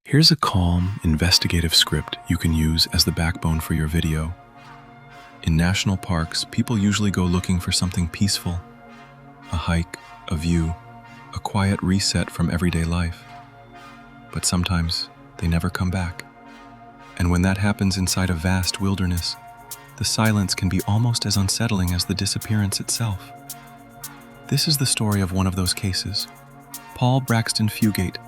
Here's a calm, investigative script you can use as the backbone for your video. In national parks, people usually go looking for something peaceful. A hike, a view, a quiet reset from everyday life. But sometimes they never come back. And when that happens inside a vast wilderness, the silence can be almost as unsettling as the disappearance itself. This is the story of one of those cases. Paul Braxton Fugate,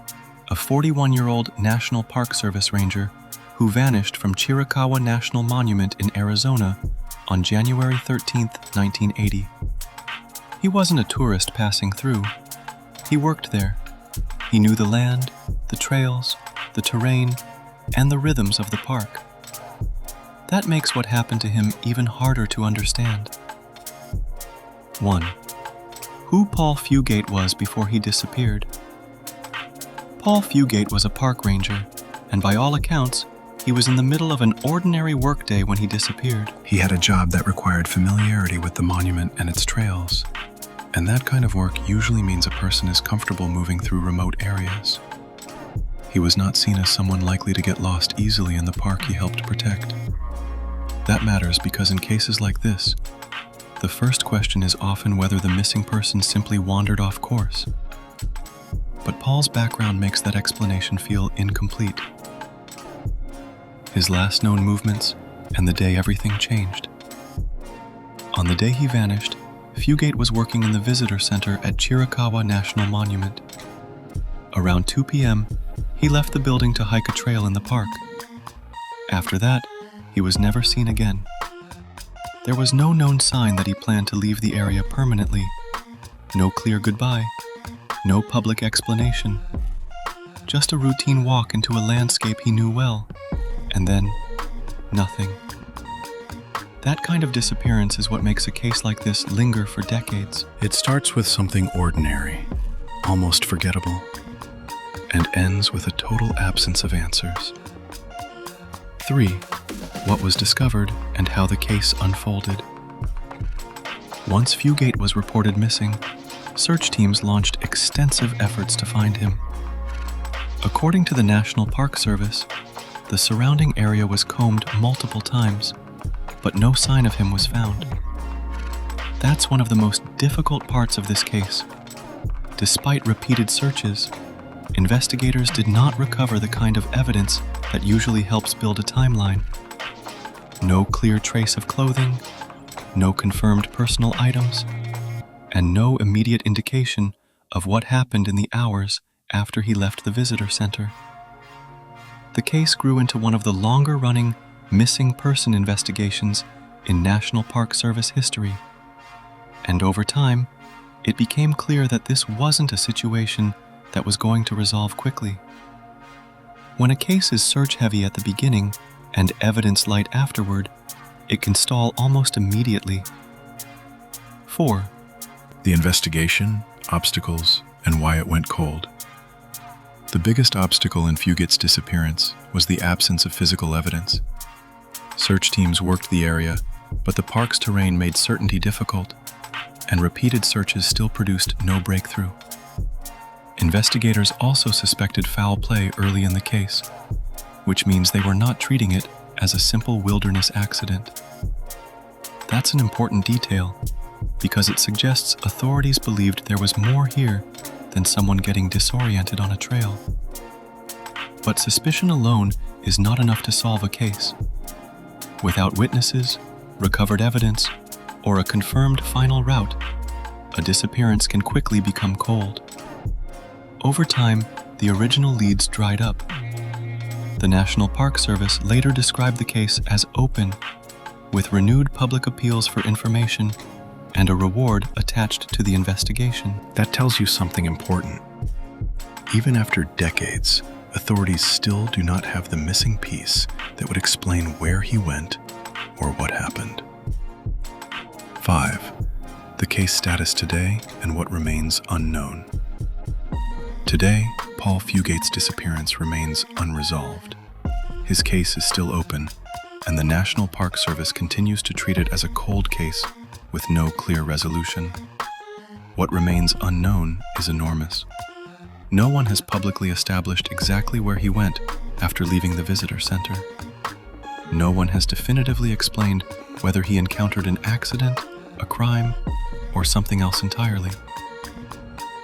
a 41-year-old National Park Service ranger who vanished from Chiricahua National Monument in Arizona on January 13, 1980. He wasn't a tourist passing through. He worked there. He knew the land, the trails, the terrain, and the rhythms of the park. That makes what happened to him even harder to understand. 1. Who Paul Fugate was before he disappeared. Paul Fugate was a park ranger, and by all accounts, he was in the middle of an ordinary workday when he disappeared. He had a job that required familiarity with the monument and its trails, and that kind of work usually means a person is comfortable moving through remote areas. He was not seen as someone likely to get lost easily in the park he helped protect. That matters because in cases like this, the first question is often whether the missing person simply wandered off course. But Paul's background makes that explanation feel incomplete. His last known movements and the day everything changed. On the day he vanished, Fugate was working in the visitor center at Chiricahua National Monument. Around 2 p.m., he left the building to hike a trail in the park. After that, he was never seen again. There was no known sign that he planned to leave the area permanently. No clear goodbye. No public explanation. Just a routine walk into a landscape he knew well. And then, nothing. That kind of disappearance is what makes a case like this linger for decades. It starts with something ordinary, almost forgettable, and ends with a total absence of answers. 3. What was discovered and how the case unfolded. Once Fugate was reported missing, search teams launched extensive efforts to find him. According to the National Park Service, the surrounding area was combed multiple times, but no sign of him was found. That's one of the most difficult parts of this case. Despite repeated searches, investigators did not recover the kind of evidence that usually helps build a timeline. No clear trace of clothing, no confirmed personal items, and no immediate indication of what happened in the hours after he left the visitor center. The case grew into one of the longer-running missing person investigations in National Park Service history. And over time, it became clear that this wasn't a situation that was going to resolve quickly. When a case is search-heavy at the beginning and evidence light afterward, it can stall almost immediately. 4. The investigation, obstacles, and why it went cold. The biggest obstacle in Fugate's disappearance was the absence of physical evidence. Search teams worked the area, but the park's terrain made certainty difficult, and repeated searches still produced no breakthrough. Investigators also suspected foul play early in the case, which means they were not treating it as a simple wilderness accident. That's an important detail, because it suggests authorities believed there was more here than someone getting disoriented on a trail. But suspicion alone is not enough to solve a case. Without witnesses, recovered evidence, or a confirmed final route, a disappearance can quickly become cold. Over time, the original leads dried up. The National Park Service later described the case as open, with renewed public appeals for information and a reward attached to the investigation. That tells you something important. Even after decades, authorities still do not have the missing piece that would explain where he went or what happened. 5. The case status today and what remains unknown. Today, Paul Fugate's disappearance remains unresolved. His case is still open, and the National Park Service continues to treat it as a cold case with no clear resolution. What remains unknown is enormous. No one has publicly established exactly where he went after leaving the visitor center. No one has definitively explained whether he encountered an accident, a crime, or something else entirely.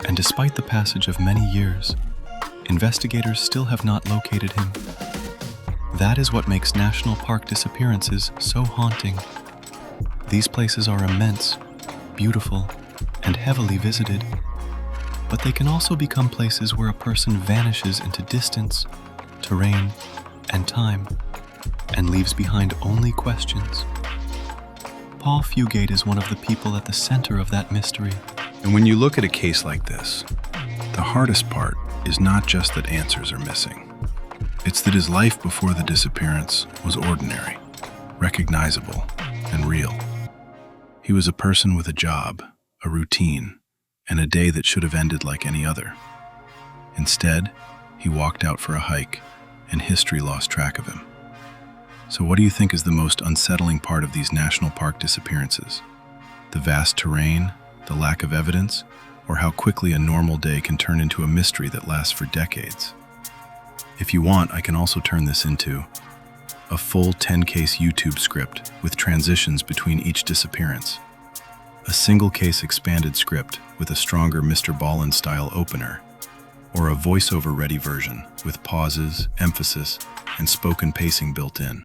And despite the passage of many years, investigators still have not located him. That is what makes national park disappearances so haunting. These places are immense, beautiful, and heavily visited, but they can also become places where a person vanishes into distance, terrain, and time, and leaves behind only questions. Paul Fugate is one of the people at the center of that mystery. And when you look at a case like this, the hardest part is not just that answers are missing. It's that his life before the disappearance was ordinary, recognizable, and real. He was a person with a job, a routine, and a day that should have ended like any other. Instead, he walked out for a hike, and history lost track of him. So what do you think is the most unsettling part of these national park disappearances? The vast terrain, the lack of evidence, or how quickly a normal day can turn into a mystery that lasts for decades? If you want, I can also turn this into a full 10-case YouTube script with transitions between each disappearance, a single-case expanded script with a stronger Mr. Ballin-style opener, or a voiceover-ready version with pauses, emphasis, and spoken pacing built in.